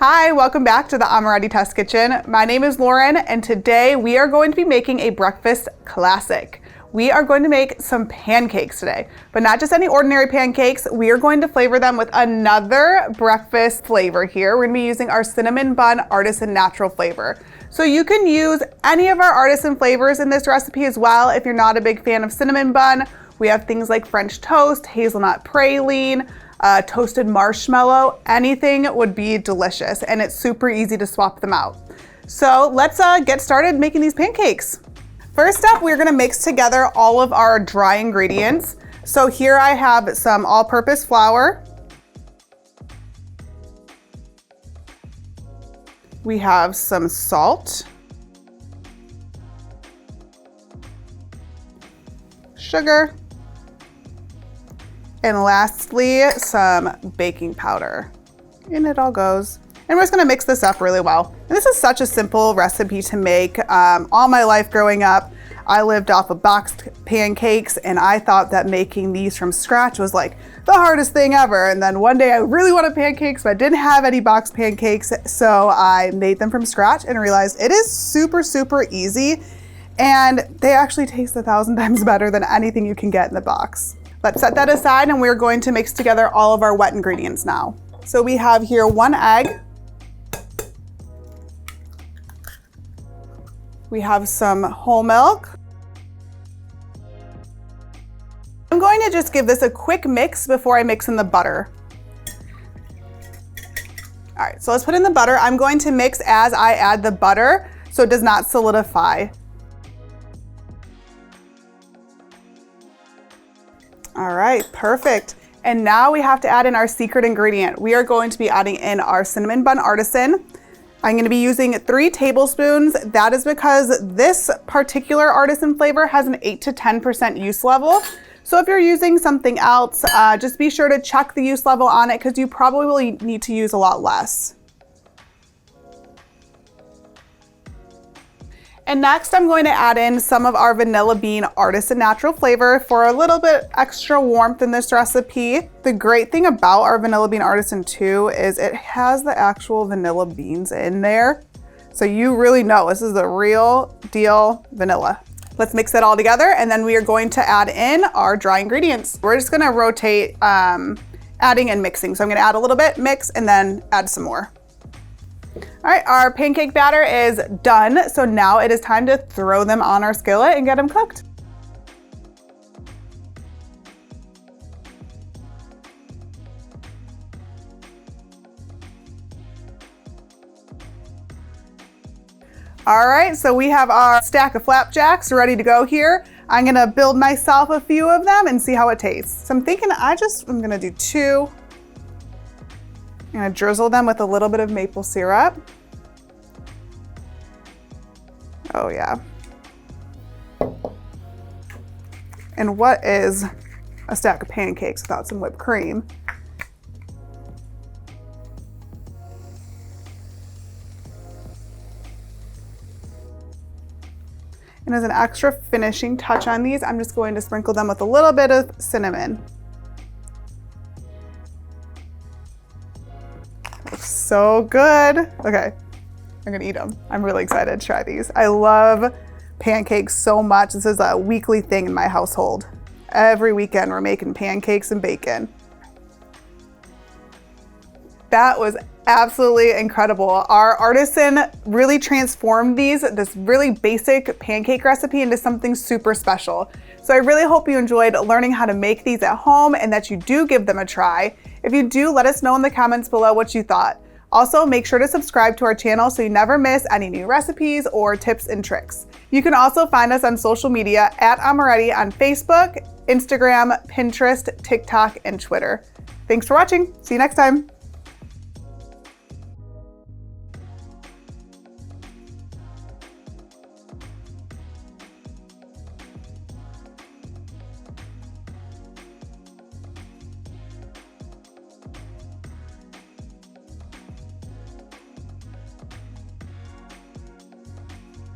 Hi, welcome back to the Amoretti Test Kitchen. My name is Lauren, and today we are going to be making a breakfast classic. We are going to make some pancakes today, but not just any ordinary pancakes. We are going to flavor them with another breakfast flavor here. We're gonna be using our Cinnamon Bun Artisan natural flavor. So you can use any of our Artisan flavors in this recipe as well if you're not a big fan of cinnamon bun. We have things like French toast, hazelnut praline, toasted marshmallow. Anything would be delicious, and it's super easy to swap them out. So let's get started making these pancakes. First up, we're gonna mix together all of our dry ingredients. So here I have some all-purpose flour. We have some salt, sugar, and lastly, some baking powder. In it all goes. And we're just gonna mix this up really well. And this is such a simple recipe to make. All my life growing up, I lived off of boxed pancakes, and I thought that making these from scratch was like the hardest thing ever. And then one day I really wanted pancakes, but I didn't have any boxed pancakes, so I made them from scratch and realized it is super, super easy. And they actually taste 1,000 times better than anything you can get in the box. Let's set that aside, and we're going to mix together all of our wet ingredients now. So we have here 1 egg. We have some whole milk. I'm going to just give this a quick mix before I mix in the butter. All right, so let's put in the butter. I'm going to mix as I add the butter so it does not solidify. All right, perfect. And now we have to add in our secret ingredient. We are going to be adding in our Cinnamon Bun Artisan. I'm gonna be using 3 tablespoons. That is because this particular Artisan flavor has an 8 to 10% use level. So if you're using something else, just be sure to check the use level on it because you probably will need to use a lot less. And next, I'm going to add in some of our vanilla bean Artisan natural flavor for a little bit extra warmth in this recipe. The great thing about our vanilla bean Artisan too is it has the actual vanilla beans in there. So you really know this is the real deal vanilla. Let's mix it all together, and then we are going to add in our dry ingredients. We're just gonna rotate adding and mixing. So I'm gonna add a little bit, mix, and then add some more. All right, our pancake batter is done. So now it is time to throw them on our skillet and get them cooked. All right, so we have our stack of flapjacks ready to go here. I'm gonna build myself a few of them and see how it tastes. So I'm thinking I'm gonna do 2. I'm gonna drizzle them with a little bit of maple syrup. Oh yeah. And what is a stack of pancakes without some whipped cream? And as an extra finishing touch on these, I'm just going to sprinkle them with a little bit of cinnamon. So good. Okay, I'm gonna eat them. I'm really excited to try these. I love pancakes so much. This is a weekly thing in my household. Every weekend we're making pancakes and bacon. That was absolutely incredible. Our Artisan really transformed this really basic pancake recipe into something super special. So I really hope you enjoyed learning how to make these at home and that you do give them a try. If you do, let us know in the comments below what you thought. Also, make sure to subscribe to our channel so you never miss any new recipes or tips and tricks. You can also find us on social media at Amoretti on Facebook, Instagram, Pinterest, TikTok, and Twitter. Thanks for watching. See you next time.